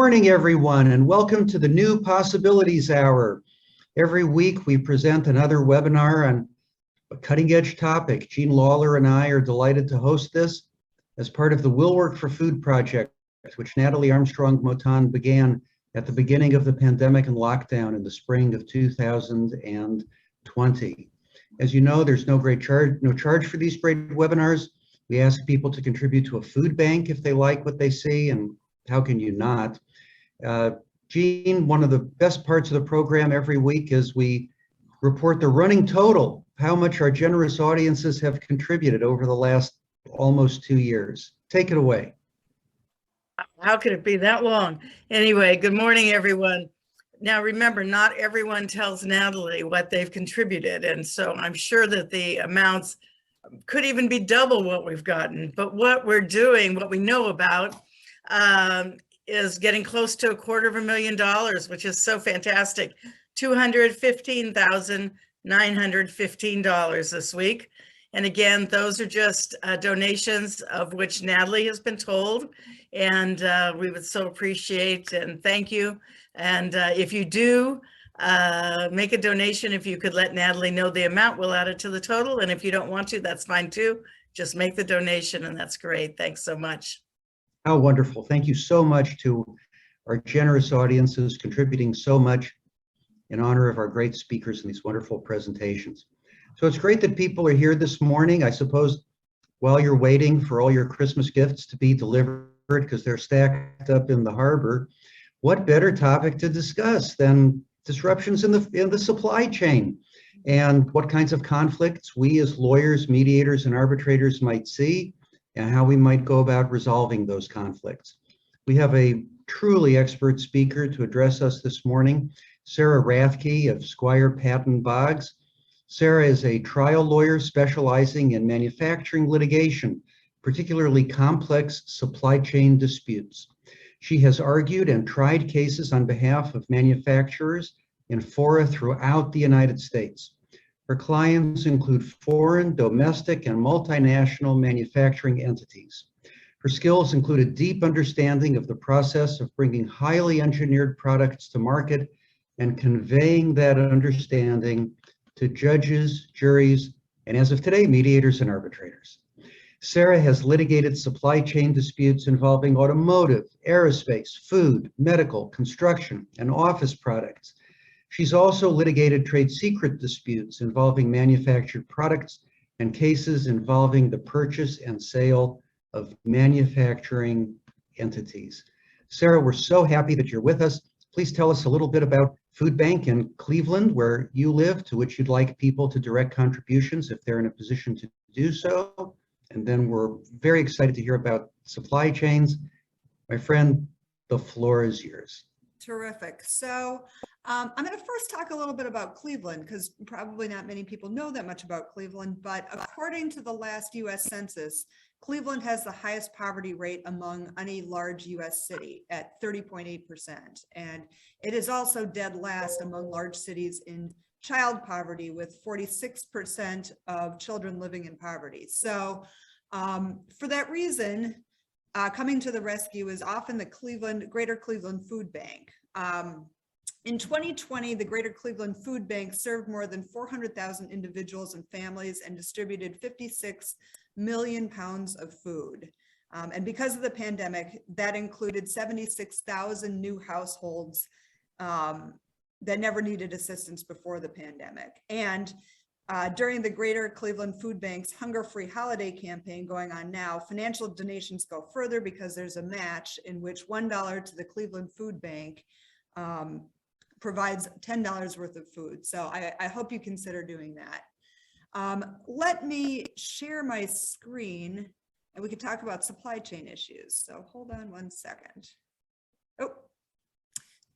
morning, everyone, and welcome to the New Possibilities Hour. Every week, we present another webinar on a cutting-edge topic. Jean Lawler and I are delighted to host this as part of the Will Work for Food project, which Natalie Armstrong-Moton began at the beginning of the pandemic and lockdown in the spring of 2020. As you know, there's no charge for these great webinars. We ask people to contribute to a food bank if they like what they see, and how can you not? Jean, one of the best parts of the program every week is we report the running total, how much our generous audiences have contributed over the last almost 2 years. Take it away. How could it be that long? Anyway, good morning, everyone. Now, remember, not everyone tells Natalie what they've contributed. And so I'm sure that the amounts could even be double what we've gotten. But what we're doing, what we know about, is getting close to $250,000, which is so fantastic. $215,915 this week. And again, those are just donations of which Natalie has been told. And we would so appreciate and thank you. And if you do make a donation, if you could let Natalie know the amount, we'll add it to the total. And if you don't want to, that's fine too. Just make the donation and that's great. Thanks so much. How wonderful. Thank you so much to our generous audiences contributing so much in honor of our great speakers in these wonderful presentations. So it's great that people are here this morning. I suppose while you're waiting for all your Christmas gifts to be delivered because they're stacked up in the harbor, what better topic to discuss than disruptions in the supply chain and what kinds of conflicts we as lawyers, mediators, and arbitrators might see and how we might go about resolving those conflicts. We have a truly expert speaker to address us this morning, Sarah Rathke of Squire Patton Boggs. Sarah is a trial lawyer specializing in manufacturing litigation, particularly complex supply chain disputes. She has argued and tried cases on behalf of manufacturers in fora throughout the United States. Her clients include foreign, domestic, and multinational manufacturing entities. Her skills include a deep understanding of the process of bringing highly engineered products to market and conveying that understanding to judges, juries, and as of today, mediators and arbitrators. Sarah has litigated supply chain disputes involving automotive, aerospace, food, medical, construction, and office products. She's also litigated trade secret disputes involving manufactured products and cases involving the purchase and sale of manufacturing entities. Sarah, we're so happy that you're with us. Please tell us a little bit about Food Bank in Cleveland, where you live, to which you'd like people to direct contributions if they're in a position to do so. And then we're very excited to hear about supply chains. My friend, the floor is yours. Terrific. So I'm going to first talk a little bit about Cleveland, because probably not many people know that much about Cleveland, but according to the last US Census, Cleveland has the highest poverty rate among any large US city at 30.8%. And it is also dead last among large cities in child poverty, with 46% of children living in poverty. So for that reason, coming to the rescue is often the Greater Cleveland Food Bank. In 2020, the Greater Cleveland Food Bank served more than 400,000 individuals and families and distributed 56 million pounds of food. And because of the pandemic, that included 76,000 new households that never needed assistance before the pandemic. And during the Greater Cleveland Food Bank's Hunger Free Holiday campaign going on now, financial donations go further because there's a match in which $1 to the Cleveland Food Bank provides $10 worth of food. So I hope you consider doing that. Let me share my screen and we could talk about supply chain issues. So hold on one second. Oh,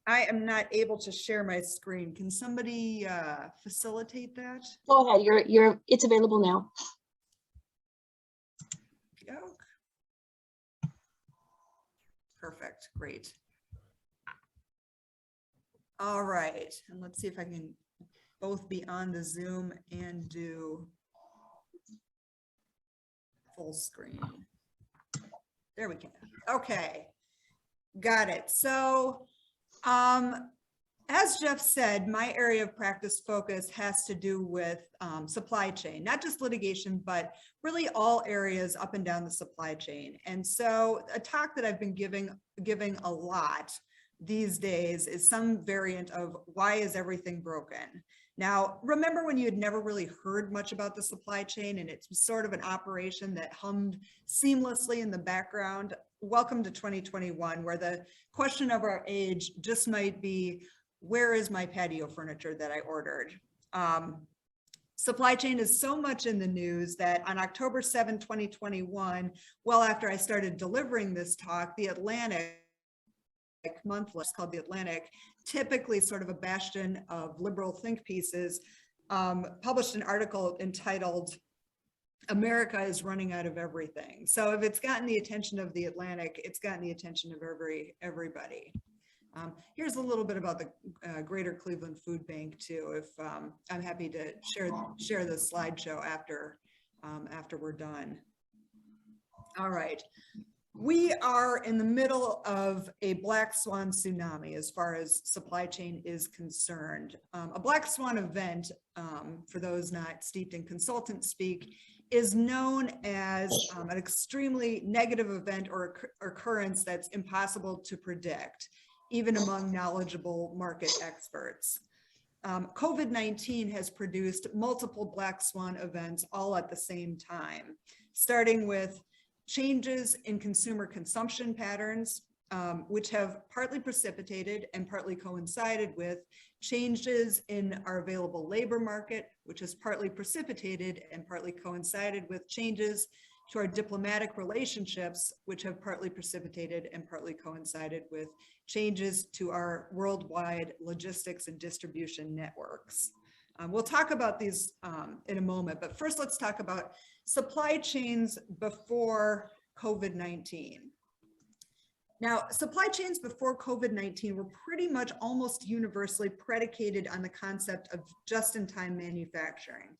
I am not able to share my screen. Can somebody facilitate that? Go ahead, it's available now. Perfect, great. All right, and let's see if I can both be on the Zoom and do full screen. There we go. Okay. Got it. So, as Jeff said, my area of practice focus has to do with supply chain, not just litigation, but really all areas up and down the supply chain. And so a talk that I've been giving a lot these days is some variant of why is everything broken? Now, remember when you had never really heard much about the supply chain and it's sort of an operation that hummed seamlessly in the background? Welcome to 2021, where the question of our age just might be, where is my patio furniture that I ordered? Supply chain is so much in the news that on October 7, 2021, well after I started delivering this talk, the Atlantic monthly, called The Atlantic, typically sort of a bastion of liberal think pieces, published an article entitled America is running out of everything. So if it's gotten the attention of The Atlantic, it's gotten the attention of everybody. Here's a little bit about the Greater Cleveland Food Bank too. If I'm happy to share the slideshow after we're done. All right. We are in the middle of a black swan tsunami as far as supply chain is concerned. A black swan event, for those not steeped in consultant speak, is known as an extremely negative event or occurrence that's impossible to predict, even among knowledgeable market experts. COVID-19 has produced multiple black swan events all at the same time, starting with changes in consumer consumption patterns, which have partly precipitated and partly coincided with changes in our available labor market, which has partly precipitated and partly coincided with changes to our diplomatic relationships, which have partly precipitated and partly coincided with changes to our worldwide logistics and distribution networks. We'll talk about these in a moment, but first let's talk about supply chains before COVID-19. Now, supply chains before COVID-19 were pretty much almost universally predicated on the concept of just-in-time manufacturing.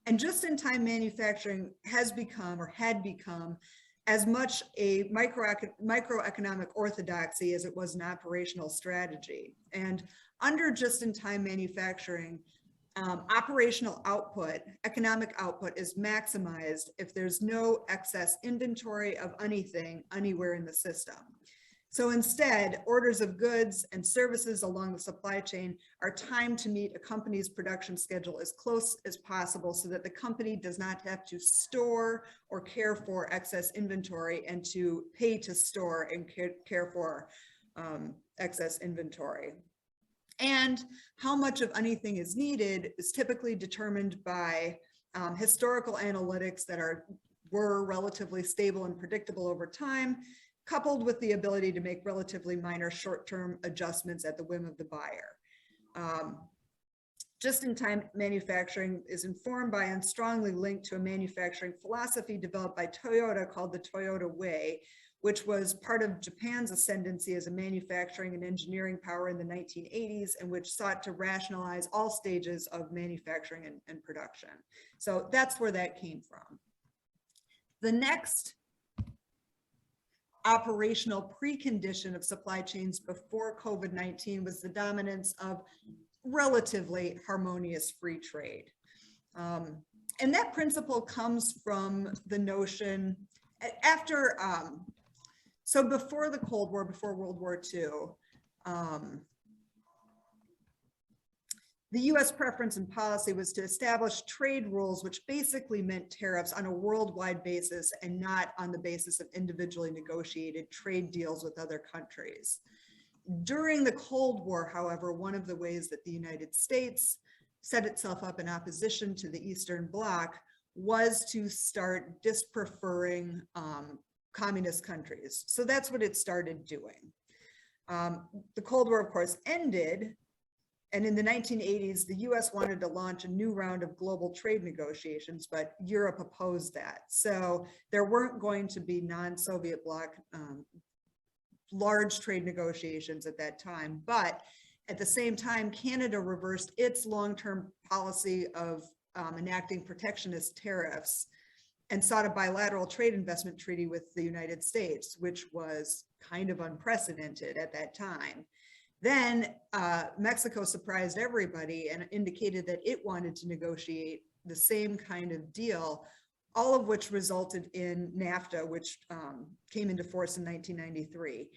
And just-in-time manufacturing has become, or had become, as much a microeconomic orthodoxy as it was an operational strategy. And under just-in-time manufacturing, operational output, economic output is maximized if there's no excess inventory of anything anywhere in the system. So instead, orders of goods and services along the supply chain are timed to meet a company's production schedule as close as possible so that the company does not have to store or care for excess inventory and to pay to store and care for excess inventory. And how much of anything is needed is typically determined by historical analytics that were relatively stable and predictable over time, coupled with the ability to make relatively minor short-term adjustments at the whim of the buyer. Just-in-time manufacturing is informed by and strongly linked to a manufacturing philosophy developed by Toyota called the Toyota Way, which was part of Japan's ascendancy as a manufacturing and engineering power in the 1980s, and which sought to rationalize all stages of manufacturing and production. So that's where that came from. The next operational precondition of supply chains before COVID-19 was the dominance of relatively harmonious free trade. And that principle comes from the notion after, so before the Cold War, before World War II, the US preference and policy was to establish trade rules, which basically meant tariffs on a worldwide basis and not on the basis of individually negotiated trade deals with other countries. During the Cold War, however, one of the ways that the United States set itself up in opposition to the Eastern Bloc was to start dispreferring communist countries. So that's what it started doing. The Cold War, of course, ended. And in the 1980s, the US wanted to launch a new round of global trade negotiations, but Europe opposed that. So there weren't going to be non-Soviet bloc large trade negotiations at that time. But at the same time, Canada reversed its long-term policy of enacting protectionist tariffs and sought a bilateral trade investment treaty with the United States, which was kind of unprecedented at that time. Then Mexico surprised everybody and indicated that it wanted to negotiate the same kind of deal, all of which resulted in NAFTA, which came into force in 1993.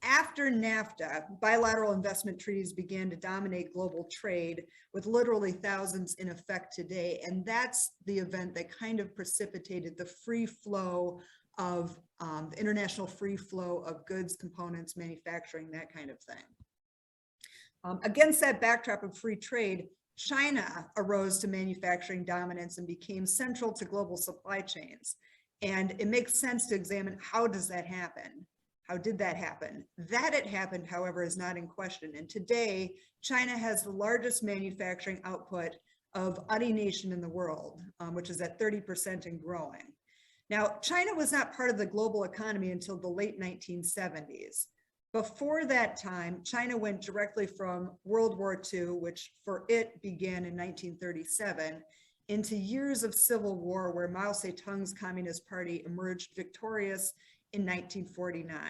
After NAFTA, bilateral investment treaties began to dominate global trade, with literally thousands in effect today. And that's the event that kind of precipitated the free flow of the international free flow of goods, components, manufacturing, that kind of thing. Against that backdrop of free trade, China arose to manufacturing dominance and became central to global supply chains. And it makes sense to examine, how does that happen? How did that happen? That it happened, however, is not in question. And today, China has the largest manufacturing output of any nation in the world, which is at 30% and growing. Now, China was not part of the global economy until the late 1970s. Before that time, China went directly from World War II, which for it began in 1937, into years of civil war where Mao Zedong's Communist Party emerged victorious in 1949.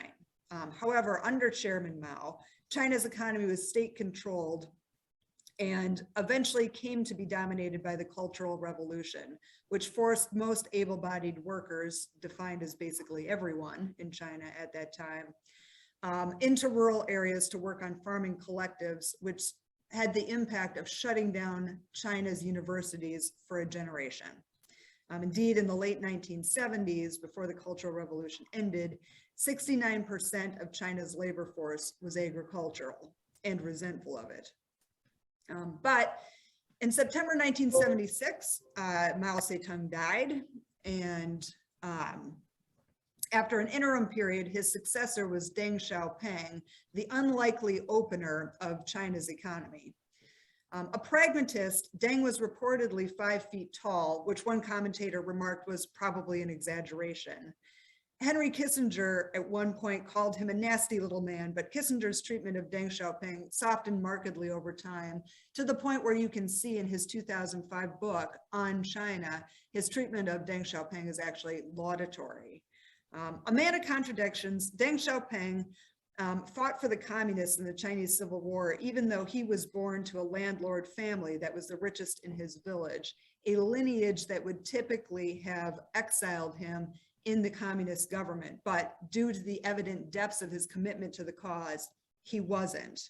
However, under Chairman Mao, China's economy was state-controlled and eventually came to be dominated by the Cultural Revolution, which forced most able-bodied workers, defined as basically everyone in China at that time, into rural areas to work on farming collectives, which had the impact of shutting down China's universities for a generation. Indeed, in the late 1970s, before the Cultural Revolution ended, 69% of China's labor force was agricultural and resentful of it. But in September 1976, Mao Zedong died, and after an interim period, his successor was Deng Xiaoping, the unlikely opener of China's economy. A pragmatist, Deng was reportedly 5 feet tall, which one commentator remarked was probably an exaggeration. Henry Kissinger at one point called him a nasty little man, but Kissinger's treatment of Deng Xiaoping softened markedly over time, to the point where you can see in his 2005 book on China, his treatment of Deng Xiaoping is actually laudatory. A man of contradictions, Deng Xiaoping fought for the communists in the Chinese Civil War, even though he was born to a landlord family that was the richest in his village, a lineage that would typically have exiled him in the communist government. But due to the evident depths of his commitment to the cause, he wasn't.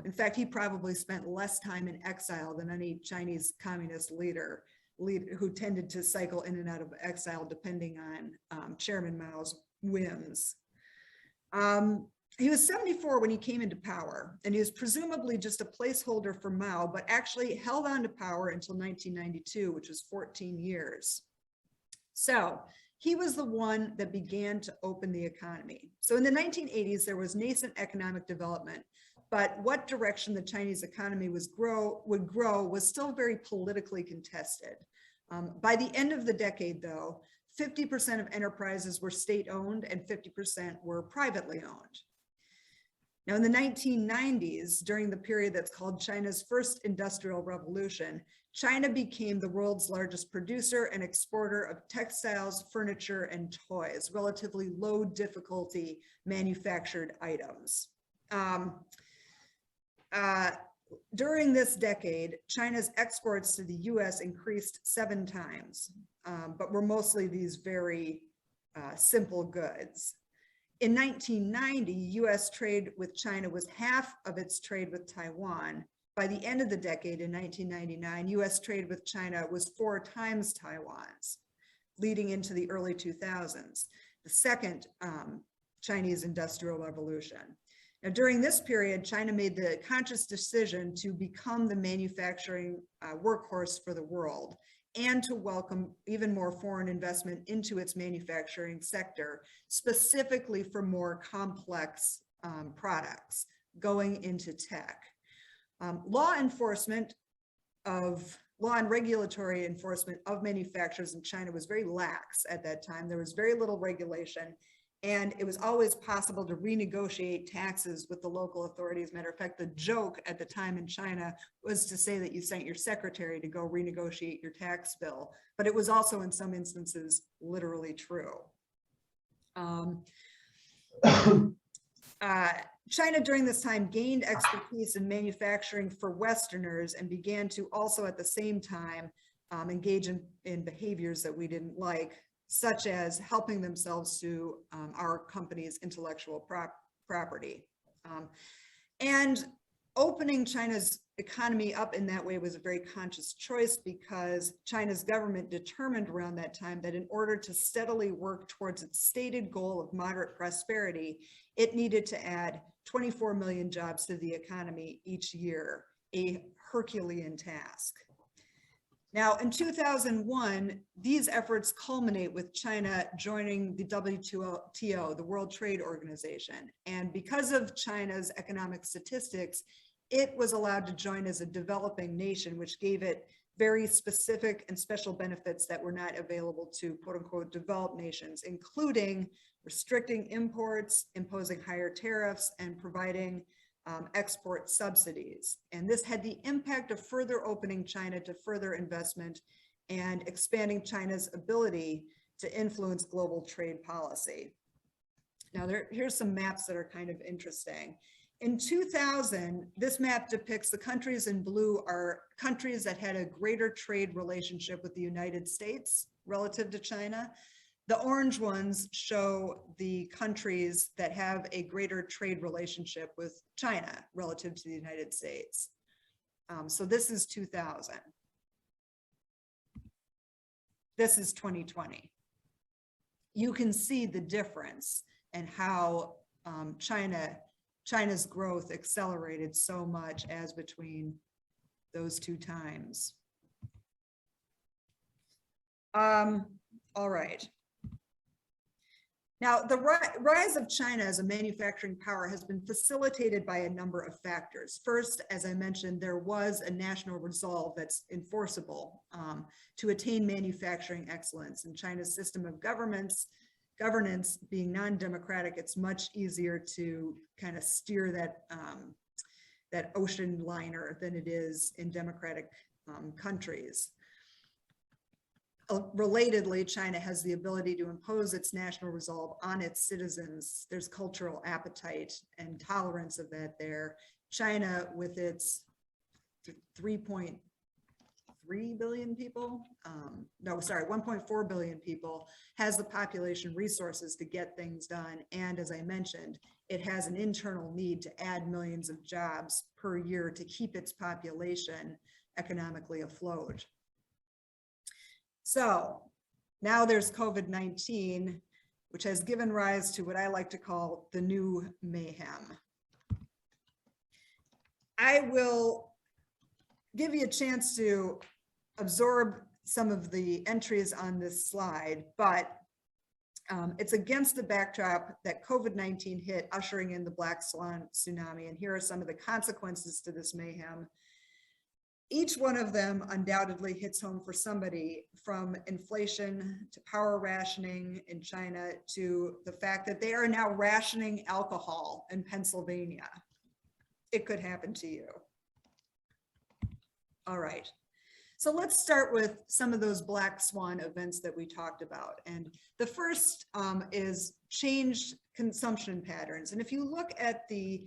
In fact, he probably spent less time in exile than any Chinese communist leader who tended to cycle in and out of exile depending on Chairman Mao's whims. He was 74 when he came into power, and he was presumably just a placeholder for Mao, but actually held on to power until 1992, which was 14 years. So he was the one that began to open the economy. So in the 1980s, there was nascent economic development, but what direction the Chinese economy would grow was still very politically contested. By the end of the decade, though, 50% of enterprises were state-owned and 50% were privately owned. Now, in the 1990s, during the period that's called China's first industrial revolution, China became the world's largest producer and exporter of textiles, furniture, and toys, relatively low difficulty manufactured items. During this decade, China's exports to the US increased 7 times, but were mostly these very simple goods. In 1990, US trade with China was half of its trade with Taiwan. By the end of the decade in 1999, US trade with China was 4 times Taiwan's, leading into the early 2000s, the second Chinese industrial revolution. Now, during this period, China made the conscious decision to become the manufacturing workhorse for the world and to welcome even more foreign investment into its manufacturing sector, specifically for more complex products going into tech. Law and regulatory enforcement of manufacturers in China was very lax at that time. There was very little regulation, And it was always possible to renegotiate taxes with the local authorities. Matter of fact, the joke at the time in China was to say that you sent your secretary to go renegotiate your tax bill, but it was also in some instances literally true. China during this time gained expertise in manufacturing for Westerners and began to also at the same time engage in behaviors that we didn't like, such as helping themselves to our company's intellectual property. And opening China's economy up in that way was a very conscious choice, because China's government determined around that time that in order to steadily work towards its stated goal of moderate prosperity, it needed to add 24 million jobs to the economy each year, a Herculean task. Now, in 2001, these efforts culminate with China joining the WTO, the World Trade Organization. And because of China's economic statistics, it was allowed to join as a developing nation, which gave it very specific and special benefits that were not available to quote unquote developed nations, including restricting imports, imposing higher tariffs, and providing export subsidies. And this had the impact of further opening China to further investment and expanding China's ability to influence global trade policy. Now, here's some maps that are kind of interesting. In 2000, this map depicts the countries in blue are countries that had a greater trade relationship with the United States relative to China. The orange ones show the countries that have a greater trade relationship with China relative to the United States. So this is 2000. This is 2020. You can see the difference and how China's growth accelerated so much as between those two times. All right. Now, the rise of China as a manufacturing power has been facilitated by a number of factors. First, as I mentioned, there was a national resolve that's enforceable to attain manufacturing excellence. In China's system of governance being non-democratic, it's much easier to kind of steer that ocean liner than it is in democratic countries. Relatedly, China has the ability to impose its national resolve on its citizens. There's cultural appetite and tolerance of that there. China, with its 3.3 billion people, 1.4 billion people, has the population resources to get things done. And as I mentioned, it has an internal need to add millions of jobs per year to keep its population economically afloat. So now there's COVID-19, which has given rise to what I like to call the new mayhem. I will give you a chance to absorb some of the entries on this slide, but it's against the backdrop that COVID-19 hit, ushering in the Black Swan tsunami. And here are some of the consequences to this mayhem. Each one of them undoubtedly hits home for somebody, from inflation to power rationing in China to the fact that they are now rationing alcohol in Pennsylvania. It could happen to you. All right. So let's start with some of those Black Swan events that we talked about. And the first is changed consumption patterns. And if you look at the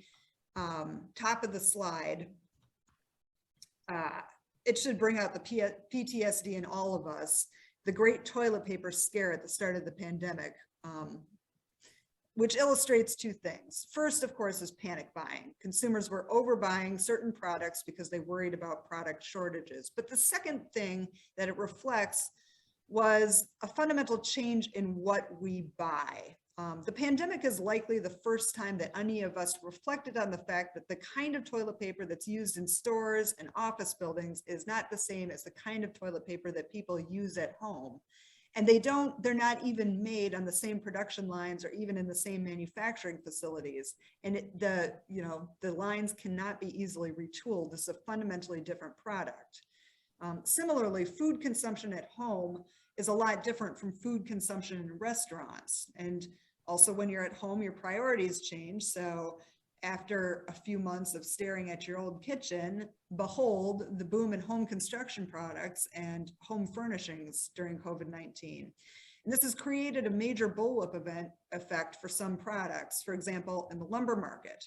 top of the slide, it should bring out the PTSD in all of us, the great toilet paper scare at the start of the pandemic, which illustrates two things. First, of course, is panic buying. Consumers were overbuying certain products because they worried about product shortages. But the second thing that it reflects was a fundamental change in what we buy. The pandemic is likely the first time that any of us reflected on the fact that the kind of toilet paper that's used in stores and office buildings is not the same as the kind of toilet paper that people use at home. And they're not even made on the same production lines or even in the same manufacturing facilities. And the lines cannot be easily retooled. This is a fundamentally different product. Similarly, food consumption at home is a lot different from food consumption in restaurants. And Also, when you're at home, your priorities change. So after a few months of staring at your old kitchen, behold the boom in home construction products and home furnishings during COVID-19. And this has created a major bullwhip effect for some products. For example, in the lumber market.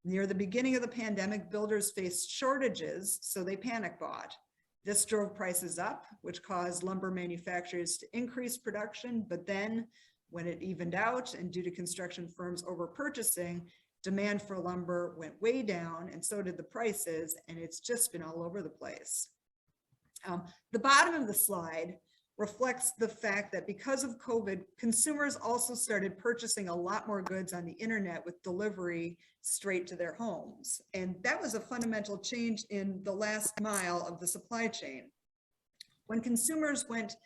Near the beginning of the pandemic, builders faced shortages, so they panic bought. This drove prices up, which caused lumber manufacturers to increase production, but then when it evened out and due to construction firms over purchasing, demand for lumber went way down, and so did the prices, and it's just been all over the place. The bottom of the slide reflects the fact that because of COVID, consumers also started purchasing a lot more goods on the internet with delivery straight to their homes. And that was a fundamental change in the last mile of the supply chain. When consumers went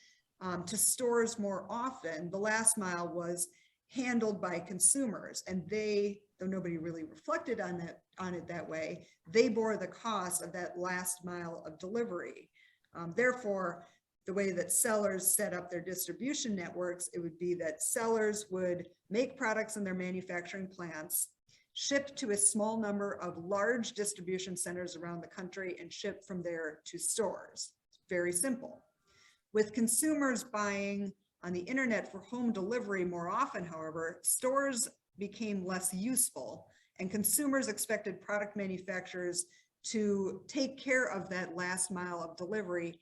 to stores more often, the last mile was handled by consumers, and they, though nobody really reflected on it that way, they bore the cost of that last mile of delivery. Therefore, the way that sellers set up their distribution networks, it would be that sellers would make products in their manufacturing plants, ship to a small number of large distribution centers around the country, and ship from there to stores. It's very simple. With consumers buying on the internet for home delivery more often, however, stores became less useful, and consumers expected product manufacturers to take care of that last mile of delivery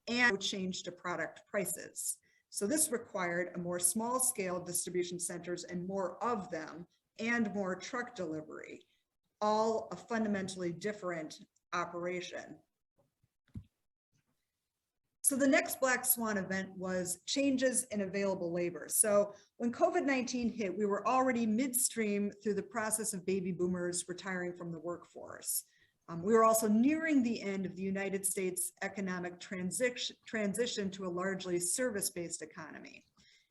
and change to product prices. So this required a more small scale distribution centers and more of them, and more truck delivery, all a fundamentally different operation. So the next Black Swan event was changes in available labor. So when COVID-19 hit, we were already midstream through the process of baby boomers retiring from the workforce. We were also nearing the end of the United States economic transition to a largely service-based economy.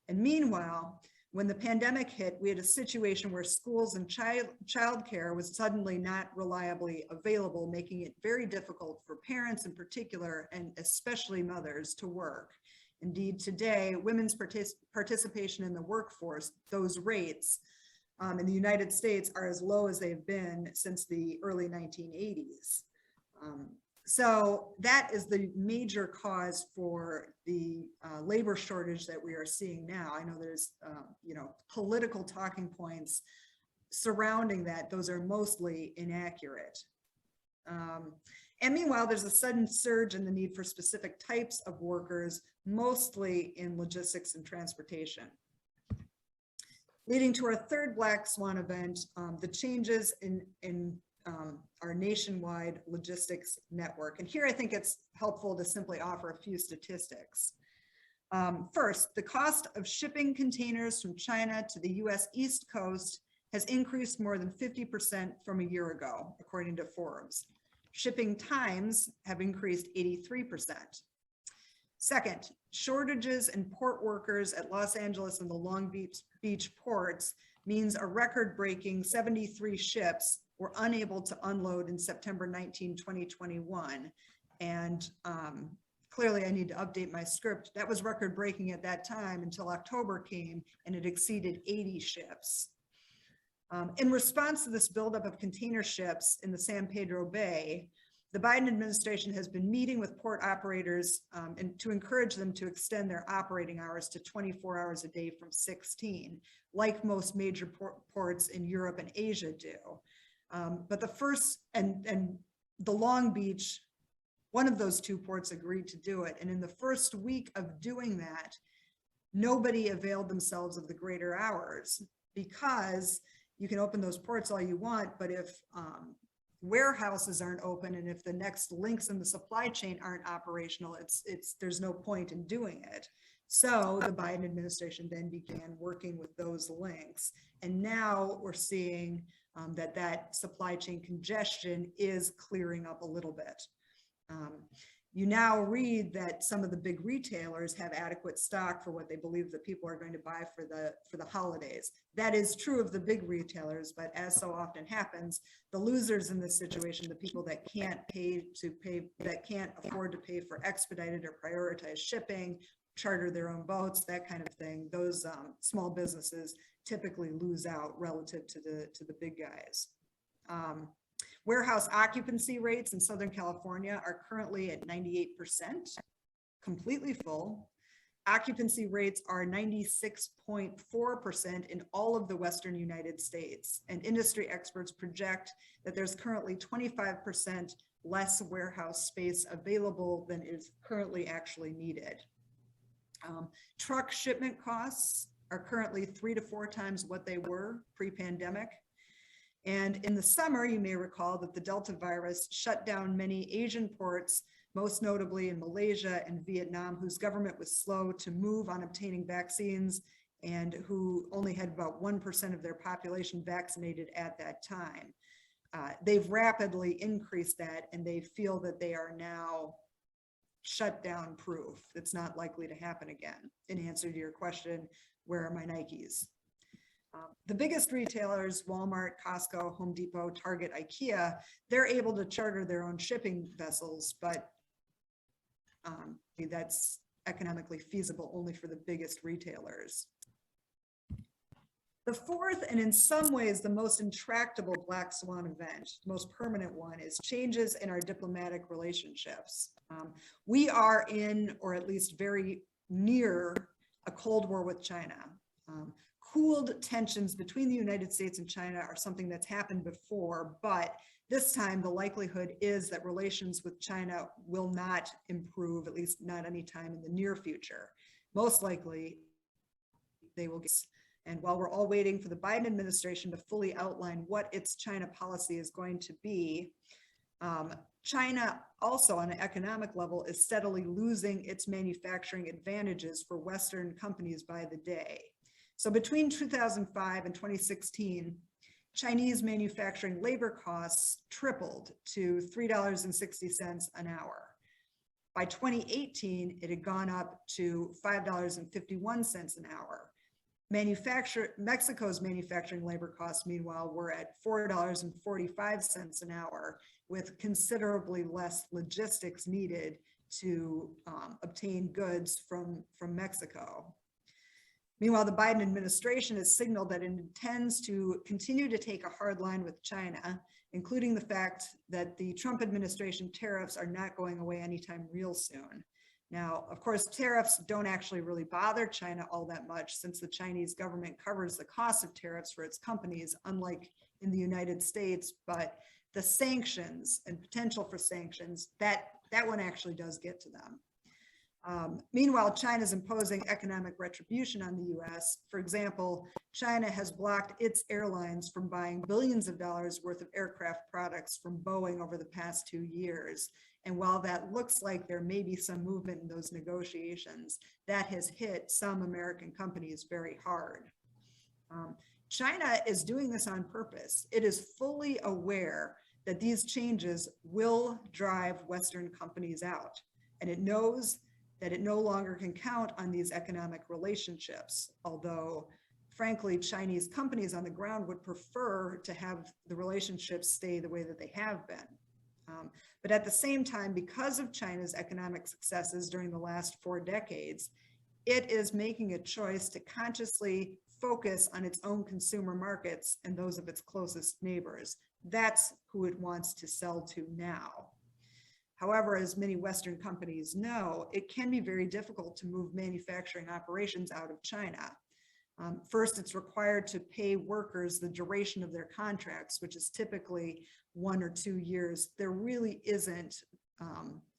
And meanwhile, when the pandemic hit, we had a situation where schools and childcare was suddenly not reliably available, making it very difficult for parents in particular, and especially mothers, to work. Indeed, today, women's participation in the workforce, those rates in the United States are as low as they've been since the early 1980s. So that is the major cause for the labor shortage that we are seeing now. I know there's, political talking points surrounding that. Those are mostly inaccurate. And meanwhile, there's a sudden surge in the need for specific types of workers, mostly in logistics and transportation. Leading to our third Black Swan event, the changes in our nationwide logistics network. And here I think it's helpful to simply offer a few statistics. First, the cost of shipping containers from China to the US East Coast has increased more than 50% from a year ago, according to Forbes. Shipping times have increased 83%. Second, shortages in port workers at Los Angeles and the Long Beach ports means a record-breaking 73 ships were unable to unload in September 19, 2021. And clearly I need to update my script. That was record-breaking at that time until October came and it exceeded 80 ships. In response to this buildup of container ships in the San Pedro Bay, the Biden administration has been meeting with port operators and to encourage them to extend their operating hours to 24 hours a day from 16, like most major ports in Europe and Asia do. But the first, and the Long Beach, one of those two ports agreed to do it. And in the first week of doing that, nobody availed themselves of the greater hours, because you can open those ports all you want, but if warehouses aren't open and if the next links in the supply chain aren't operational, there's no point in doing it. So the Biden administration then began working with those links. And now we're seeing that supply chain congestion is clearing up a little bit. You now read that some of the big retailers have adequate stock for what they believe that people are going to buy for the holidays. That is true of the big retailers, but as so often happens, the losers in this situation, the people that can't afford to pay for expedited or prioritized shipping, charter their own boats, that kind of thing, those small businesses typically lose out relative to the big guys. Warehouse occupancy rates in Southern California are currently at 98%, completely full. Occupancy rates are 96.4% in all of the Western United States, and industry experts project that there's currently 25% less warehouse space available than is currently actually needed. Truck shipment costs are currently 3 to 4 times what they were pre-pandemic. And in the summer, you may recall that the Delta virus shut down many Asian ports, most notably in Malaysia and Vietnam, whose government was slow to move on obtaining vaccines and who only had about 1% of their population vaccinated at that time. They've rapidly increased that, and they feel that they are now shutdown proof. It's not likely to happen again. In answer to your question, where are my Nikes? The biggest retailers, Walmart, Costco, Home Depot, Target, IKEA, they're able to charter their own shipping vessels, but that's economically feasible only for the biggest retailers. The fourth, and in some ways the most intractable black swan event, most permanent one, is changes in our diplomatic relationships. We are in, or at least very near, a Cold War with China. Cooled tensions between the United States and China are something that's happened before, but this time the likelihood is that relations with China will not improve, at least not anytime in the near future. Most likely they will get. And while we're all waiting for the Biden administration to fully outline what its China policy is going to be, China also on an economic level is steadily losing its manufacturing advantages for Western companies by the day. So between 2005 and 2016, Chinese manufacturing labor costs tripled to $3.60 an hour. By 2018, it had gone up to $5.51 an hour. Mexico's manufacturing labor costs, meanwhile, were at $4.45 an hour, with considerably less logistics needed to obtain goods from Mexico. Meanwhile, the Biden administration has signaled that it intends to continue to take a hard line with China, including the fact that the Trump administration tariffs are not going away anytime real soon. Now, of course, tariffs don't actually really bother China all that much, since the Chinese government covers the cost of tariffs for its companies, unlike in the United States. But the sanctions and potential for sanctions, that one actually does get to them. Meanwhile, China is imposing economic retribution on the US. For example, China has blocked its airlines from buying billions of dollars worth of aircraft products from Boeing over the past 2 years. And while that looks like there may be some movement in those negotiations, that has hit some American companies very hard. China is doing this on purpose. It is fully aware that these changes will drive Western companies out, and it knows that it no longer can count on these economic relationships, although frankly, Chinese companies on the ground would prefer to have the relationships stay the way that they have been. But at the same time, because of China's economic successes during the last 4 decades, it is making a choice to consciously focus on its own consumer markets and those of its closest neighbors. That's who it wants to sell to now. However, as many Western companies know, it can be very difficult to move manufacturing operations out of China. First, it's required to pay workers the duration of their contracts, which is typically 1 or 2 years. There really isn't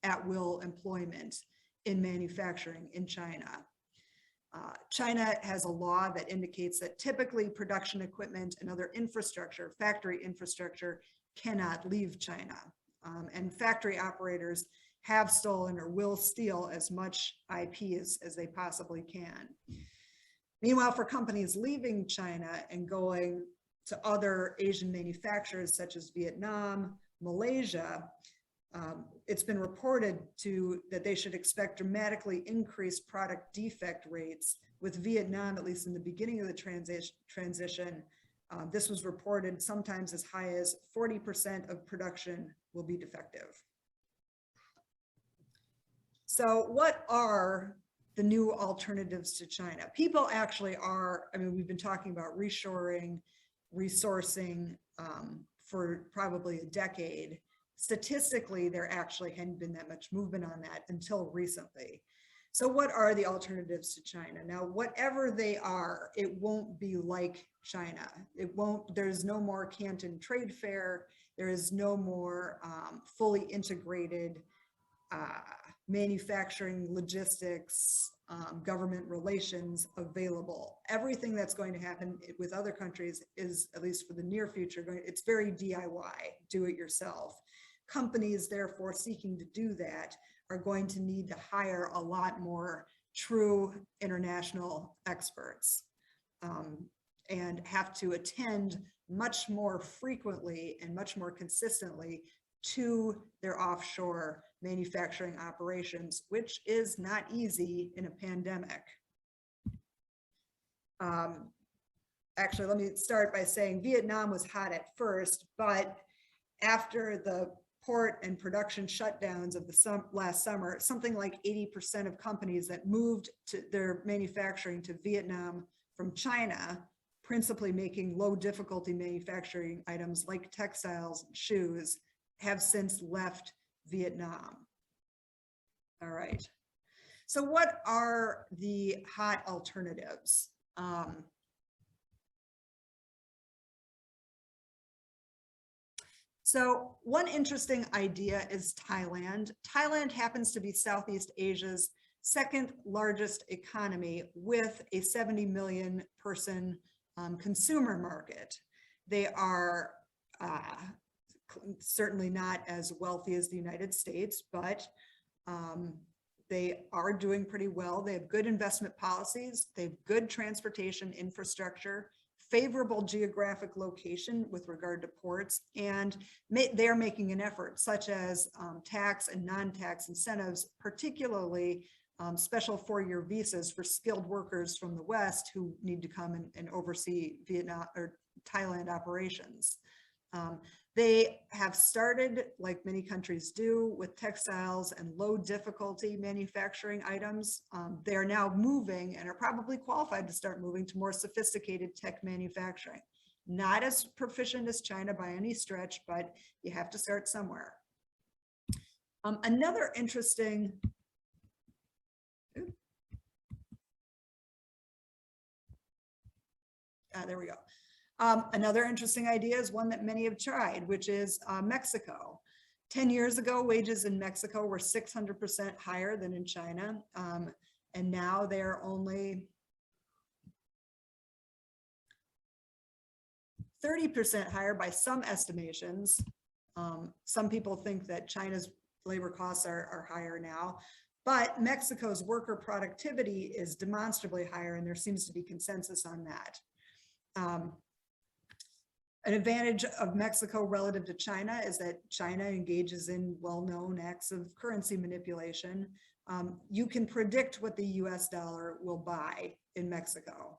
at-will employment in manufacturing in China. China has a law that indicates that typically production equipment and other infrastructure, factory infrastructure, cannot leave China. And factory operators have stolen or will steal as much IP as they possibly can. Meanwhile, for companies leaving China and going to other Asian manufacturers such as Vietnam, Malaysia, it's been reported that they should expect dramatically increased product defect rates. With Vietnam, at least in the beginning of the transition, this was reported sometimes as high as 40% of production will be defective. So what are the new alternatives to China. People actually are, I mean, we've been talking about reshoring, resourcing for probably a decade. Statistically, there actually hadn't been that much movement on that until recently. So what are the alternatives to China? Now, whatever they are, it won't be like China. It won't, there's no more Canton Trade Fair. There is no more fully integrated manufacturing, logistics, government relations available. Everything that's going to happen with other countries is, at least for the near future, it's very DIY, do it yourself. Companies, therefore, seeking to do that are going to need to hire a lot more true international experts and have to attend much more frequently and much more consistently to their offshore manufacturing operations, which is not easy in a pandemic. Actually, let me start by saying Vietnam was hot at first, but after the port and production shutdowns of the last summer, something like 80% of companies that moved to their manufacturing to Vietnam from China, principally making low difficulty manufacturing items like textiles and shoes, have since left Vietnam. All right. So what are the hot alternatives? So one interesting idea is Thailand. Thailand happens to be Southeast Asia's second largest economy with a 70 million person consumer market. They are certainly not as wealthy as the United States, but they are doing pretty well. They have good investment policies. They have good transportation infrastructure, favorable geographic location with regard to ports, and they are making an effort, such as tax and non-tax incentives, particularly special 4-year visas for skilled workers from the West who need to come and oversee Vietnam or Thailand operations. They have started, like many countries do, with textiles and low difficulty manufacturing items. They are now moving and are probably qualified to start moving to more sophisticated tech manufacturing. Not as proficient as China by any stretch, but you have to start somewhere. Another interesting, there we go. Another interesting idea is one that many have tried, which is Mexico. 10 years ago, wages in Mexico were 600% higher than in China. And now they're only 30% higher by some estimations. Some people think that China's labor costs are higher now, but Mexico's worker productivity is demonstrably higher, and there seems to be consensus on that. An advantage of Mexico relative to China is that China engages in well-known acts of currency manipulation. You can predict what the US dollar will buy in Mexico.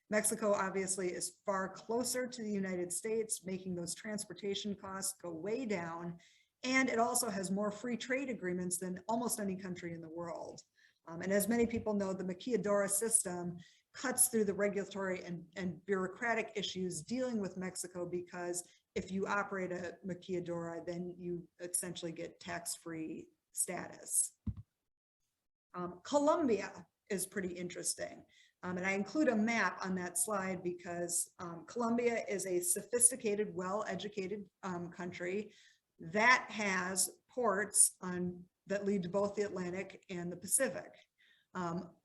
Mexico obviously is far closer to the United States, making those transportation costs go way down. And it also has more free trade agreements than almost any country in the world. And as many people know, the maquiladora system cuts through the regulatory and bureaucratic issues dealing with Mexico, because if you operate a maquiladora, then you essentially get tax-free status. Colombia is pretty interesting. And I include a map on that slide because Colombia is a sophisticated, well-educated country that has ports that lead to both the Atlantic and the Pacific.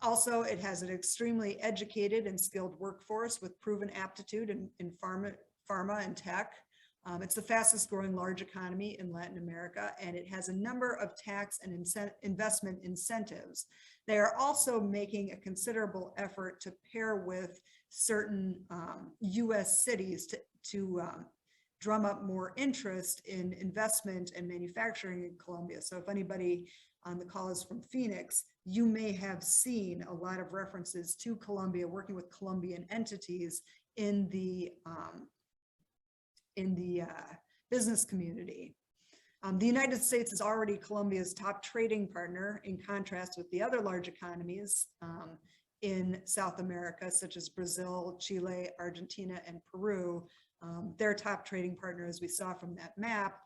Also, it has an extremely educated and skilled workforce with proven aptitude in pharma and tech. It's the fastest growing large economy in Latin America, and it has a number of tax and investment incentives. They are also making a considerable effort to pair with certain US cities to drum up more interest in investment and manufacturing in Colombia. So if anybody on the call is from Phoenix, you may have seen a lot of references to Colombia, working with Colombian entities in the business community. The United States is already Colombia's top trading partner, in contrast with the other large economies in South America, such as Brazil, Chile, Argentina, and Peru. Their top trading partner, as we saw from that map,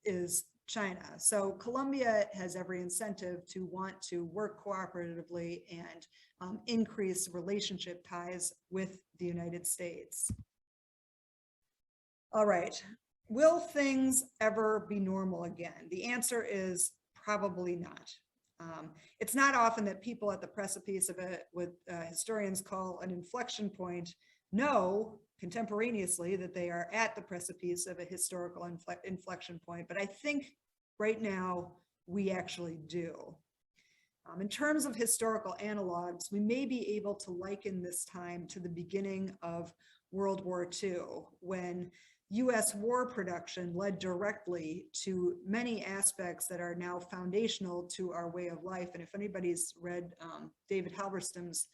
is China. So Colombia has every incentive to want to work cooperatively and increase relationship ties with the United States. All right, will things ever be normal again? The answer is probably not. It's not often that people at the precipice of what historians call an inflection point know contemporaneously that they are at the precipice of a historical inflection point, but I think right now we actually do. In terms of historical analogs, we may be able to liken this time to the beginning of World War II, when US war production led directly to many aspects that are now foundational to our way of life. And if anybody's read David Halberstam's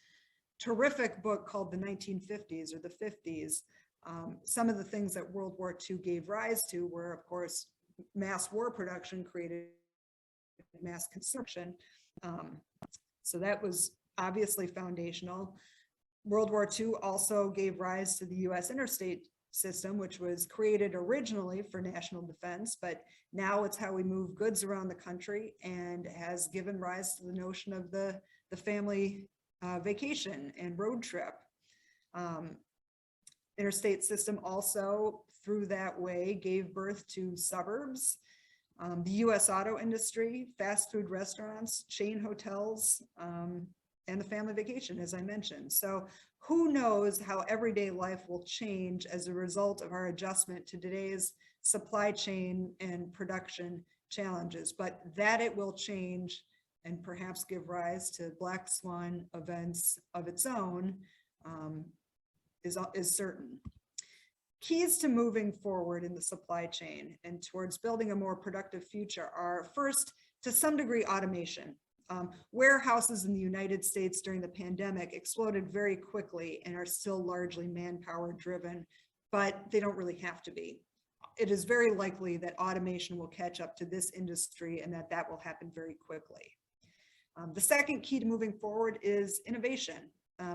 terrific book called The 1950s or the 50s, some of the things that World War II gave rise to were, of course, mass war production created mass consumption. So that was obviously foundational. World War II also gave rise to the US interstate system, which was created originally for national defense, but now it's how we move goods around the country and has given rise to the notion of the family vacation and road trip. Interstate system also, through that way, gave birth to suburbs, the US auto industry, fast food restaurants, chain hotels, and the family vacation, as I mentioned. So who knows how everyday life will change as a result of our adjustment to today's supply chain and production challenges, but that it will change and perhaps give rise to black swan events of its own is certain. Keys to moving forward in the supply chain and towards building a more productive future are, first, to some degree, automation. Warehouses in the United States during the pandemic exploded very quickly and are still largely manpower driven, but they don't really have to be. It is very likely that automation will catch up to this industry and that will happen very quickly. The second key to moving forward is innovation,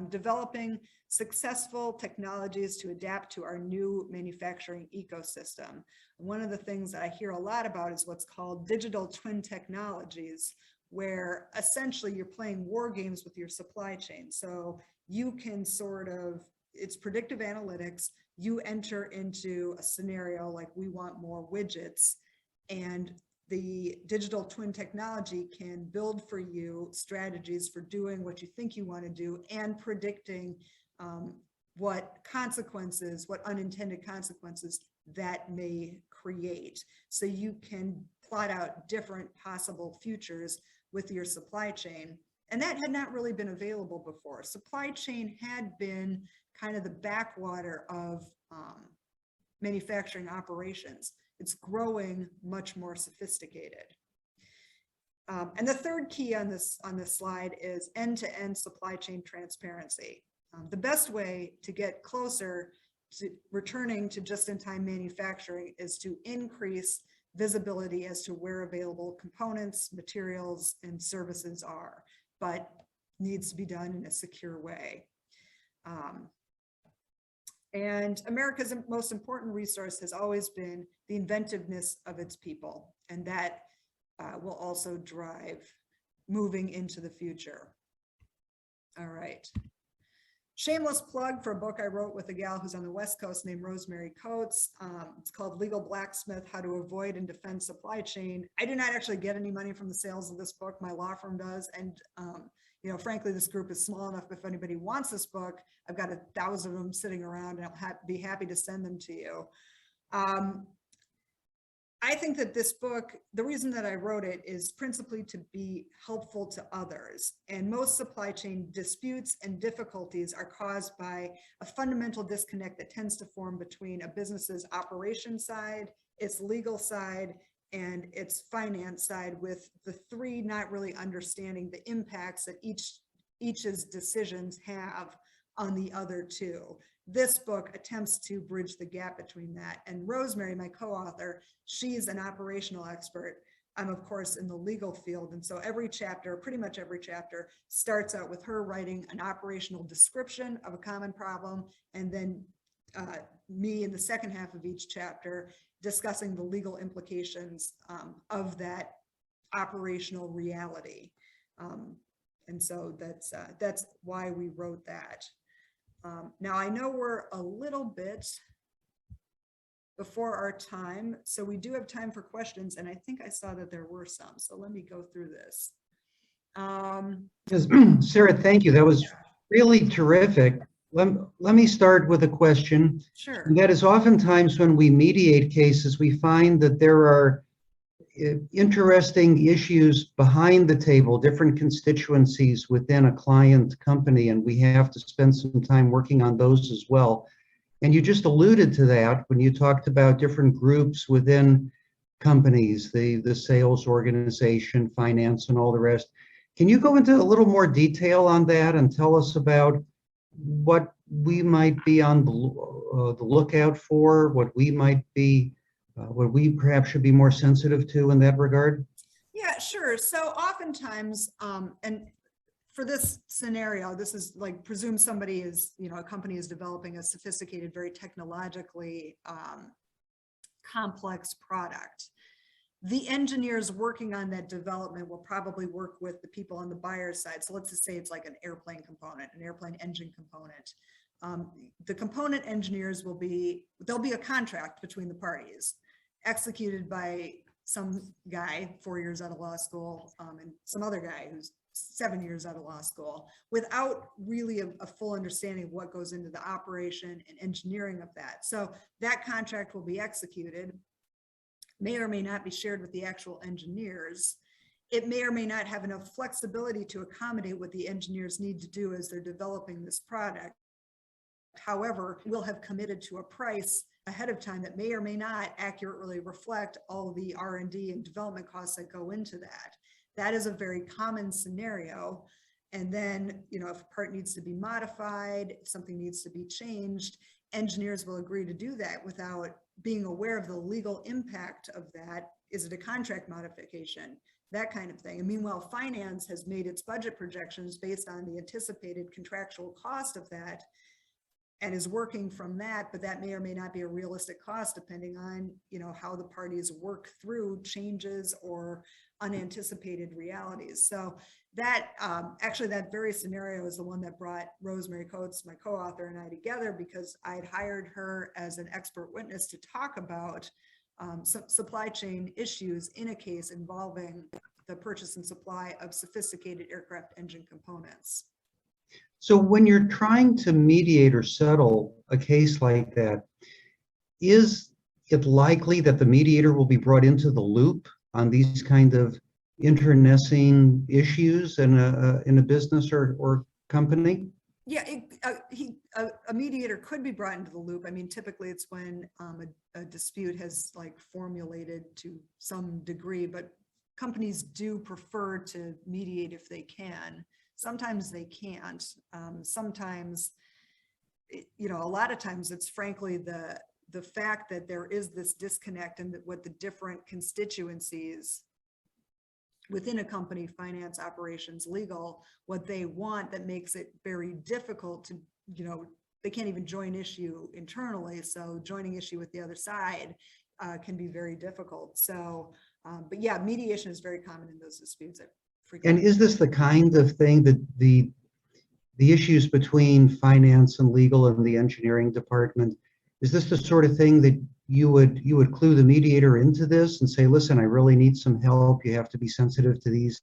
developing successful technologies to adapt to our new manufacturing ecosystem. One of the things that I hear a lot about is what's called digital twin technologies, where essentially you're playing war games with your supply chain. So you can it's predictive analytics, you enter into a scenario like we want more widgets, and the digital twin technology can build for you strategies for doing what you think you want to do and predicting what unintended consequences that may create. So you can plot out different possible futures with your supply chain. And that had not really been available before. Supply chain had been kind of the backwater of manufacturing operations. It's growing much more sophisticated. And the third key on this slide is end-to-end supply chain transparency. The best way to get closer to returning to just-in-time manufacturing is to increase visibility as to where available components, materials, and services are, but needs to be done in a secure way. And America's most important resource has always been the inventiveness of its people, and that will also drive moving into the future. All right. Shameless plug for a book I wrote with a gal who's on the West Coast named Rosemary Coates. It's called Legal Blacksmith, How to Avoid and Defend Supply Chain. I do not actually get any money from the sales of this book. My law firm does. And frankly, this group is small enough. If anybody wants this book, I've got 1,000 of them sitting around and I'll be happy to send them to you. I think that this book, the reason that I wrote it is principally to be helpful to others. And most supply chain disputes and difficulties are caused by a fundamental disconnect that tends to form between a business's operation side, its legal side, and its finance side, with the three not really understanding the impacts that each's decisions have on the other two. this book attempts to bridge the gap between that. And Rosemary, my co-author, she's an operational expert. I'm of course in the legal field. And so every chapter, pretty much every chapter, starts out with her writing an operational description of a common problem. And then me in the second half of each chapter discussing the legal implications of that operational reality. And so that's why we wrote that. Now I know we're a little bit before our time, so we do have time for questions, and I think I saw that there were some, so let me go through this. Sarah, thank you. That was really terrific. Let me start with a question. Sure. And that is, oftentimes when we mediate cases, we find that there are interesting issues behind the table, different constituencies within a client company, and we have to spend some time working on those as well. And you just alluded to that when you talked about different groups within companies, the sales organization, finance, and all the rest. Can you go into a little more detail on that and tell us about what we might be on the lookout for, what we might be what we perhaps should be more sensitive to in that regard? Yeah, sure. So oftentimes, and for this scenario, this is like, presume somebody is, a company is developing a sophisticated, very technologically complex product. The engineers working on that development will probably work with the people on the buyer side. So let's just say it's like an airplane component, an airplane engine component. The component engineers there'll be a contract between the parties executed by some guy 4 years out of law school and some other guy who's 7 years out of law school, without really a full understanding of what goes into the operation and engineering of that. So that contract will be executed, may or may not be shared with the actual engineers. It may or may not have enough flexibility to accommodate what the engineers need to do as they're developing this product. However, we'll have committed to a price ahead of time that may or may not accurately reflect all the R&D and development costs that go into that. That is a very common scenario. And then, if a part needs to be modified, if something needs to be changed, engineers will agree to do that without being aware of the legal impact of that. Is it a contract modification? That kind of thing. And meanwhile, finance has made its budget projections based on the anticipated contractual cost of that and is working from that, but that may or may not be a realistic cost depending on, how the parties work through changes or unanticipated realities. So that actually that very scenario is the one that brought Rosemary Coates, my co-author, and I together, because I'd hired her as an expert witness to talk about supply chain issues in a case involving the purchase and supply of sophisticated aircraft engine components. So when you're trying to mediate or settle a case like that, is it likely that the mediator will be brought into the loop on these kind of internecine issues in a business or company? Yeah, a mediator could be brought into the loop. I mean, typically it's when a dispute has formulated to some degree, but companies do prefer to mediate if they can. Sometimes they can't. Sometimes, a lot of times it's frankly the fact that there is this disconnect in what the different constituencies within a company, finance, operations, legal, what they want, that makes it very difficult to, they can't even join issue internally. So joining issue with the other side can be very difficult. So, but yeah, mediation is very common in those disputes. And is this the kind of thing that the issues between finance and legal and the engineering department, is this the sort of thing that you would clue the mediator into this and say, listen, I really need some help. You have to be sensitive to these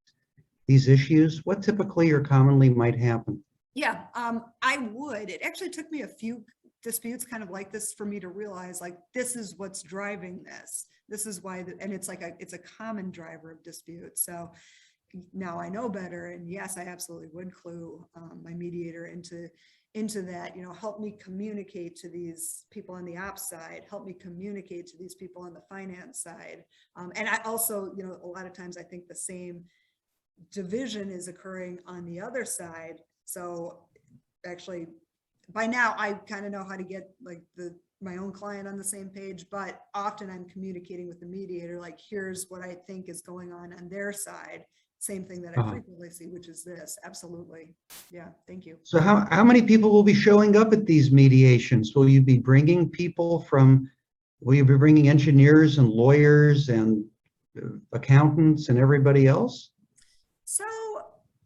issues. What typically or commonly might happen? Yeah, I would. It actually took me a few disputes kind of like this for me to realize, this is what's driving this. This is why, and it's a common driver of disputes. So now I know better, and yes, I absolutely would clue my mediator into that. Help me communicate to these people on the ops side, help me communicate to these people on the finance side. And I also, a lot of times I think the same division is occurring on the other side. So actually by now I kind of know how to get like my own client on the same page, but often I'm communicating with the mediator, like, here's what I think is going on their side. Same thing that I frequently see, which is this. Absolutely. Yeah. Thank you. So how many people will be showing up at these mediations? Will you be bringing will you be bringing engineers and lawyers and accountants and everybody else? So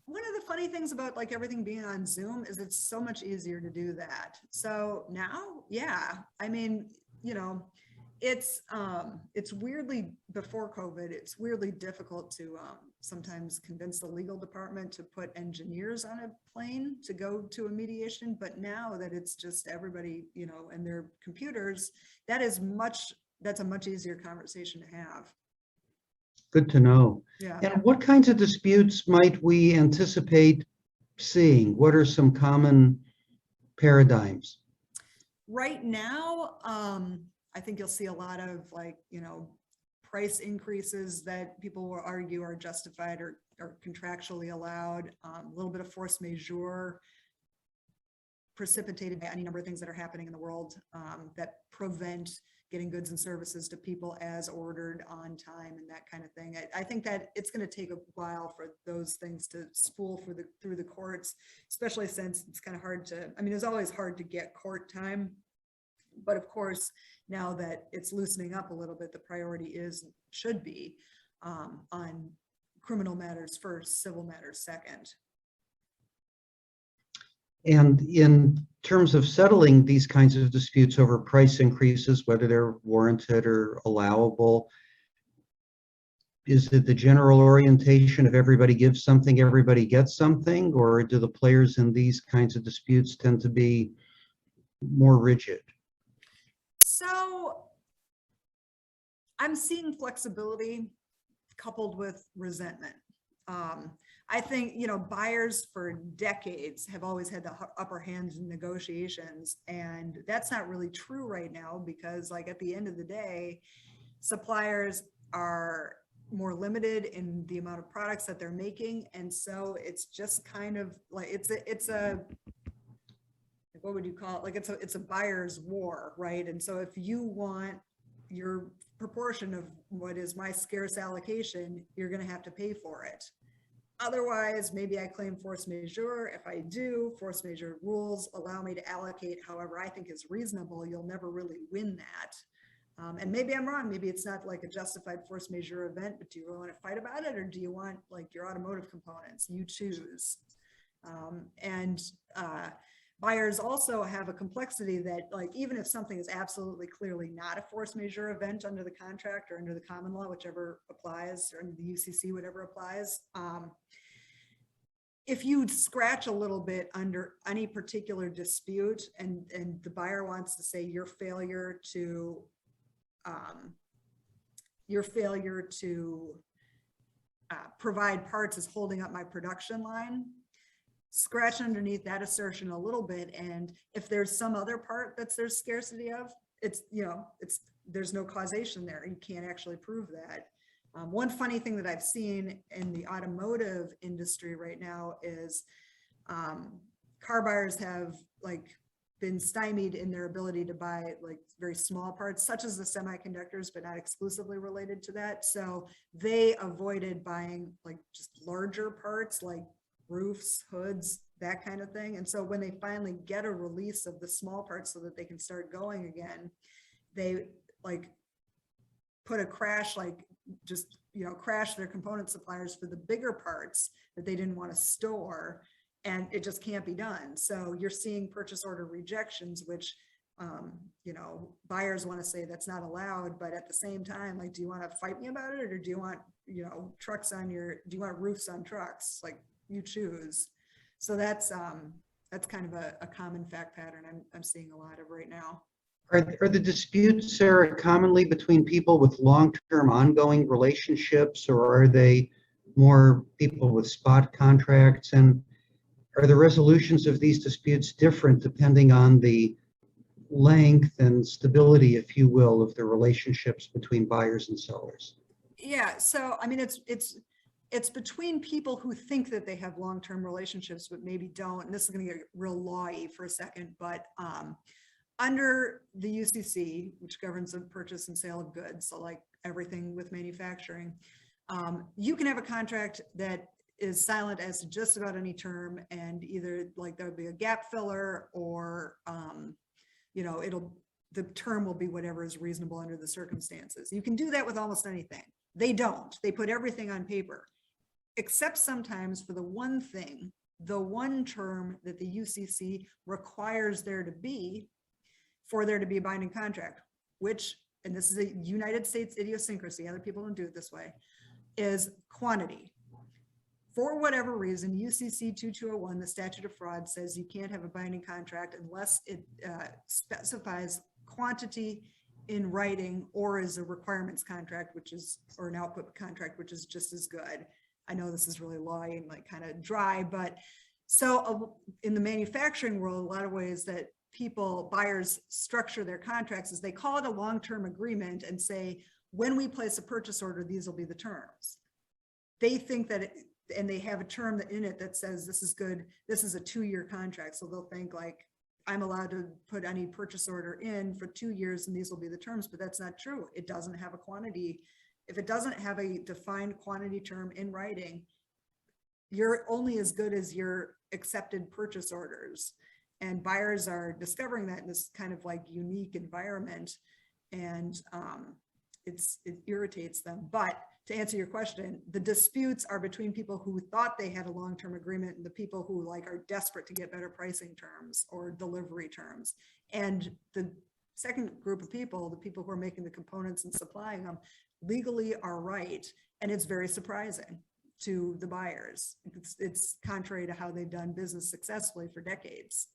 one of the funny things about like everything being on Zoom is it's so much easier to do that. So now, yeah, I mean, you know, it's weirdly, before COVID, it's weirdly difficult to sometimes convince the legal department to put engineers on a plane to go to a mediation. But now that it's just everybody, you know, and their computers, that's a much easier conversation to have. Good to know. Yeah. And what kinds of disputes might we anticipate seeing? What are some common paradigms? Right now, I think you'll see a lot of like, you know, price increases that people will argue are justified or contractually allowed, a little bit of force majeure precipitated by any number of things that are happening in the world that prevent getting goods and services to people as ordered on time and that kind of thing. I think that it's going to take a while for those things to spool through the courts, especially since it's kind of hard to, I mean, it's always hard to get court time. But of course, now that it's loosening up a little bit, the priority should be on criminal matters first, civil matters second. And in terms of settling these kinds of disputes over price increases, whether they're warranted or allowable, is it the general orientation of everybody gives something, everybody gets something, or do the players in these kinds of disputes tend to be more rigid? So I'm seeing flexibility coupled with resentment. I think, you know, buyers for decades have always had the upper hand in negotiations, and that's not really true right now because, like, at the end of the day, suppliers are more limited in the amount of products that they're making, and so it's just kind of like it's a what would you call it? Like it's a buyer's war, right? And so if you want your proportion of what is my scarce allocation, you're going to have to pay for it. Otherwise, maybe I claim force majeure. If I do, force majeure rules allow me to allocate however I think is reasonable. You'll never really win that. And maybe I'm wrong. Maybe it's not like a justified force majeure event, but do you really want to fight about it? Or do you want like your automotive components? You choose. Buyers also have a complexity that, like, even if something is absolutely clearly not a force majeure event under the contract or under the common law, whichever applies, or under the UCC, whatever applies, if you scratch a little bit under any particular dispute and the buyer wants to say your failure to provide parts is holding up my production line, scratch underneath that assertion a little bit, and if there's some other part there's scarcity of, there's no causation there. You can't actually prove that. One funny thing that I've seen in the automotive industry right now is car buyers have like been stymied in their ability to buy like very small parts, such as the semiconductors, but not exclusively related to that. So they avoided buying like just larger parts like roofs, hoods, that kind of thing. And so when they finally get a release of the small parts so that they can start going again, they like put a crash, like just, crash their component suppliers for the bigger parts that they didn't want to store. And it just can't be done. So you're seeing purchase order rejections, which, buyers want to say that's not allowed, but at the same time, like, do you want to fight me about it? Or do you want, do you want roofs on trucks? Like, you choose. So that's kind of a common fact pattern I'm seeing a lot of right now. Are the disputes, Sarah, commonly between people with long-term ongoing relationships, or are they more people with spot contracts? And are the resolutions of these disputes different depending on the length and stability, if you will, of the relationships between buyers and sellers? Yeah, so I mean, it's it's between people who think that they have long-term relationships, but maybe don't. And this is going to get real lawy for a second, but under the UCC, which governs the purchase and sale of goods, so like everything with manufacturing, you can have a contract that is silent as to just about any term, and either like there'll be a gap filler, or you know, the term will be whatever is reasonable under the circumstances. You can do that with almost anything. They don't. They put everything on paper, except sometimes for the one thing, the one term that the UCC requires there to be, for there to be a binding contract, which, and this is a United States idiosyncrasy, other people don't do it this way, is quantity. For whatever reason, UCC 2201, the statute of fraud, says you can't have a binding contract unless it specifies quantity in writing, or is a requirements contract, which is, or an output contract, which is just as good. I know this is really lawy and like kind of dry, but so in the manufacturing world, a lot of ways that buyers structure their contracts is they call it a long-term agreement and say, when we place a purchase order, these will be the terms. They think that and they have a term in it that says this is good, this is a 2-year contract. So they'll think like, I'm allowed to put any purchase order in for 2 years and these will be the terms, but that's not true. It doesn't have a quantity. If it doesn't have a defined quantity term in writing, you're only as good as your accepted purchase orders. And buyers are discovering that in this kind of like unique environment, and it irritates them. But to answer your question, the disputes are between people who thought they had a long-term agreement and the people who like are desperate to get better pricing terms or delivery terms. And the second group of people, the people who are making the components and supplying them, legally are right. And it's very surprising to the buyers. It's contrary to how they've done business successfully for decades.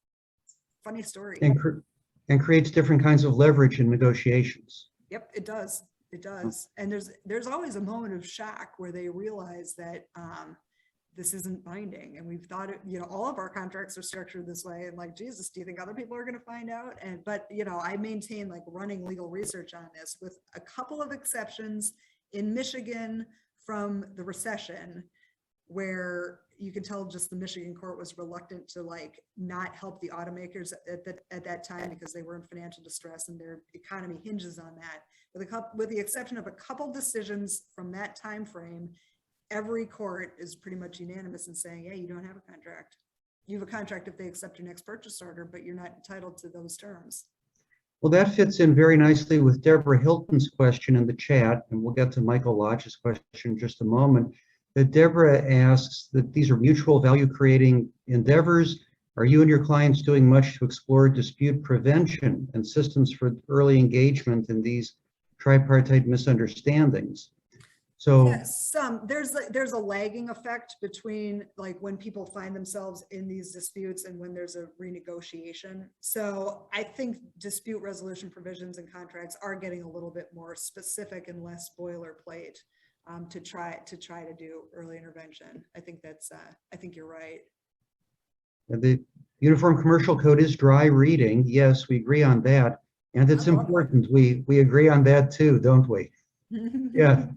Funny story. And creates different kinds of leverage in negotiations. Yep, it does. It does. And there's always a moment of shock where they realize that this isn't binding. And we've thought it, you know, all of our contracts are structured this way. And like, Jesus, do you think other people are going to find out? But, you know, I maintain like running legal research on this with a couple of exceptions in Michigan from the recession, where you can tell just the Michigan court was reluctant to like not help the automakers at that time because they were in financial distress and their economy hinges on that. With the exception of a couple decisions from that time frame, every court is pretty much unanimous in saying, hey, you don't have a contract. You have a contract if they accept your next purchase order, but you're not entitled to those terms. Well, that fits in very nicely with Deborah Hilton's question in the chat, and we'll get to Michael Lodge's question in just a moment. That Deborah asks that these are mutual value creating endeavors. Are you and your clients doing much to explore dispute prevention and systems for early engagement in these tripartite misunderstandings? So yes, there's a lagging effect between like when people find themselves in these disputes and when there's a renegotiation. So I think dispute resolution provisions and contracts are getting a little bit more specific and less boilerplate to try to do early intervention. I think I think you're right. the Uniform Commercial Code is dry reading. Yes, we agree on that. And it's important. We agree on that too, don't we? Yeah.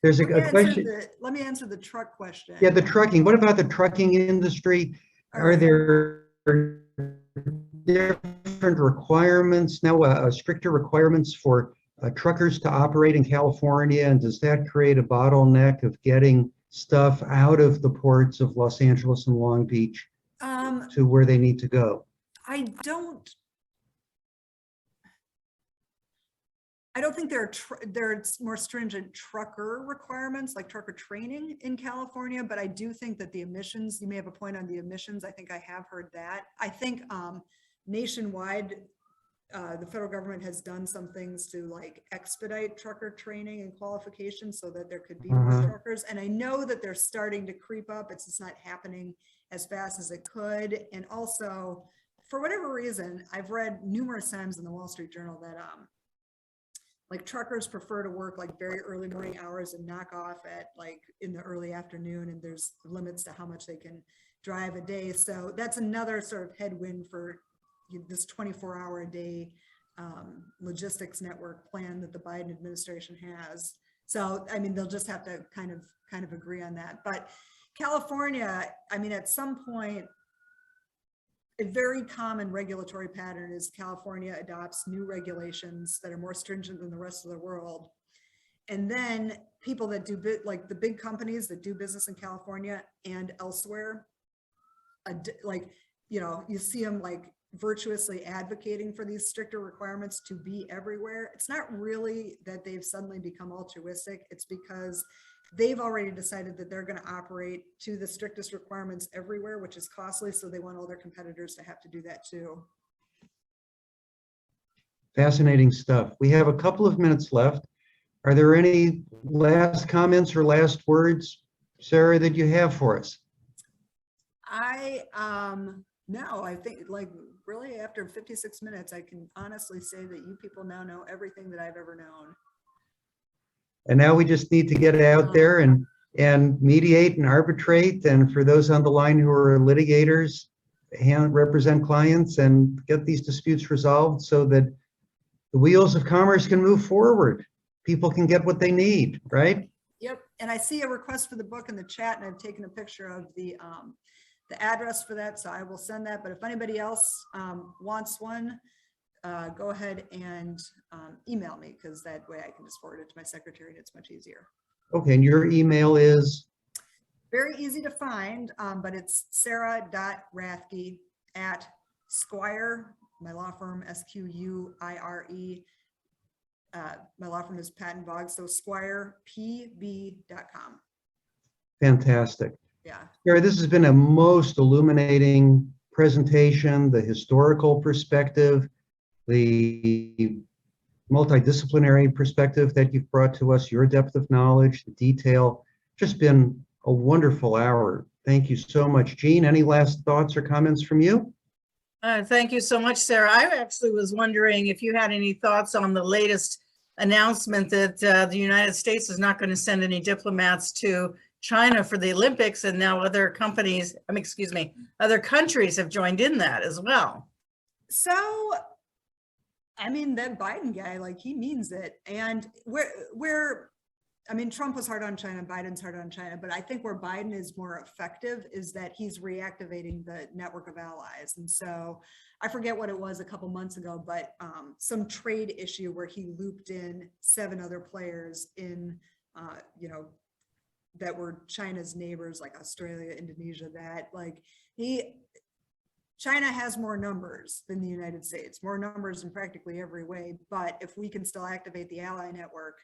There's a question. Let me answer the truck question. Yeah, the trucking. What about the trucking industry? Are there different requirements now, stricter requirements for truckers to operate in California? And does that create a bottleneck of getting stuff out of the ports of Los Angeles and Long Beach to where they need to go? I don't think there are more stringent trucker requirements, like trucker training in California, but I do think that the emissions, you may have a point on the emissions. I think I have heard that. I think nationwide, the federal government has done some things to like expedite trucker training and qualifications so that there could be more truckers. And I know that they're starting to creep up. It's just not happening as fast as it could. And also, for whatever reason, I've read numerous times in the Wall Street Journal that like truckers prefer to work like very early morning hours and knock off at like in the early afternoon, and there's limits to how much they can drive a day. So that's another sort of headwind for this 24-hour-a-day logistics network plan that the Biden administration has. So, I mean, they'll just have to kind of agree on that. But California, I mean, at some point, a very common regulatory pattern is California adopts new regulations that are more stringent than the rest of the world. And then people that do like the big companies that do business in California and elsewhere, like, you know, you see them like virtuously advocating for these stricter requirements to be everywhere. It's not really that they've suddenly become altruistic. It's because they've already decided that they're going to operate to the strictest requirements everywhere, which is costly. So they want all their competitors to have to do that too. Fascinating stuff. We have a couple of minutes left. Are there any last comments or last words, Sarah, that you have for us? No, I think like really after 56 minutes, I can honestly say that you people now know everything that I've ever known. And now we just need to get out there and mediate and arbitrate. And for those on the line who are litigators, represent clients and get these disputes resolved so that the wheels of commerce can move forward. People can get what they need, right? Yep. And I see a request for the book in the chat, and I've taken a picture of the address for that, so I will send that. But if anybody else wants one, go ahead and email me, because that way I can just forward it to my secretary and it's much easier. Okay, and your email is? Very easy to find, but it's sarah.rathke at Squire, my law firm, SQUIRE. My law firm is Patent Bog, so squirepb.com. Fantastic. Yeah. Sarah, this has been a most illuminating presentation, the historical perspective, the multidisciplinary perspective that you've brought to us, your depth of knowledge, the detail, just been a wonderful hour. Thank you so much. Jean, any last thoughts or comments from you? Thank you so much, Sarah. I actually was wondering if you had any thoughts on the latest announcement that the United States is not going to send any diplomats to China for the Olympics, and now other companies, other countries have joined in that as well. So, I mean, that Biden guy, like, he means it. And I mean, Trump was hard on China, Biden's hard on China, but I think where Biden is more effective is that he's reactivating the network of allies. And so I forget what it was a couple months ago, but some trade issue where he looped in 7 other players in, you know, that were China's neighbors, like Australia, Indonesia, that like China has more numbers than the United States, more numbers in practically every way. But if we can still activate the ally network,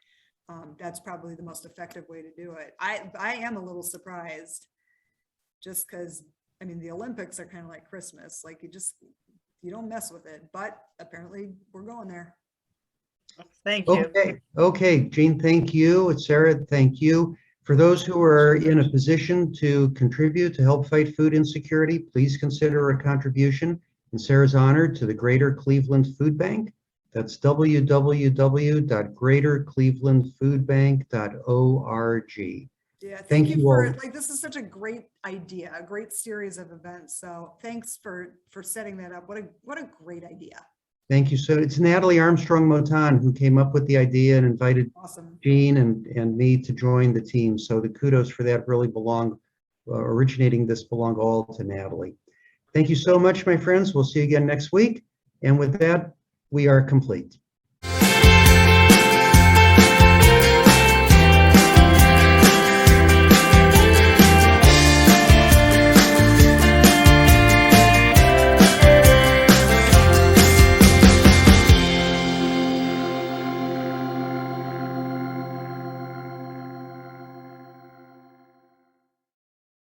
that's probably the most effective way to do it. I am a little surprised, just because, I mean, the Olympics are kind of like Christmas, like you don't mess with it, but apparently we're going there. Thank you. Okay, Jean, thank you. Sarah, thank you. For those who are in a position to contribute to help fight food insecurity, please consider a contribution in Sarah's honor to the Greater Cleveland Food Bank. That's www.greaterclevelandfoodbank.org. Yeah, thank you for all. like, this is such a great idea, a great series of events. So thanks for setting that up. What a great idea. Thank you. So it's Natalie Armstrong Motan who came up with the idea and invited Awesome. Jean and me to join the team. So the kudos for that really belong, originating this belong all to Natalie. Thank you so much, my friends. We'll see you again next week. And with that, we are complete.